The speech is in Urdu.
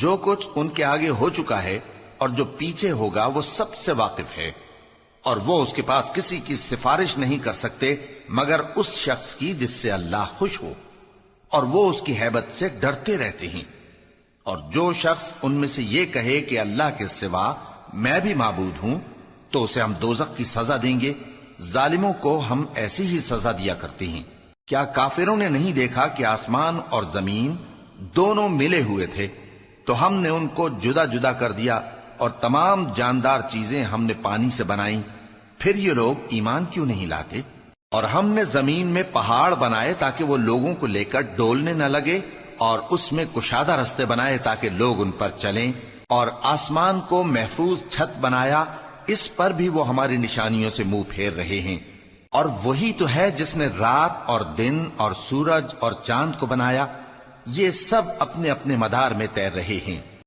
جو کچھ ان کے آگے ہو چکا ہے اور جو پیچھے ہوگا وہ سب سے واقف ہے، اور وہ اس کے پاس کسی کی سفارش نہیں کر سکتے مگر اس شخص کی جس سے اللہ خوش ہو، اور وہ اس کی ہیبت سے ڈرتے رہتے ہیں۔ اور جو شخص ان میں سے یہ کہے کہ اللہ کے سوا میں بھی معبود ہوں تو اسے ہم دوزخ کی سزا دیں گے۔ ظالموں کو ہم ایسی ہی سزا دیا کرتے ہیں۔ کیا کافروں نے نہیں دیکھا کہ آسمان اور زمین دونوں ملے ہوئے تھے تو ہم نے ان کو جدا جدا کر دیا، اور تمام جاندار چیزیں ہم نے پانی سے بنائیں، پھر یہ لوگ ایمان کیوں نہیں لاتے؟ اور ہم نے زمین میں پہاڑ بنائے تاکہ وہ لوگوں کو لے کر ڈولنے نہ لگے، اور اس میں کشادہ رستے بنائے تاکہ لوگ ان پر چلیں، اور آسمان کو محفوظ چھت بنایا، اس پر بھی وہ ہماری نشانیوں سے منہ پھیر رہے ہیں۔ اور وہی تو ہے جس نے رات اور دن اور سورج اور چاند کو بنایا، یہ سب اپنے اپنے مدار میں تیر رہے ہیں۔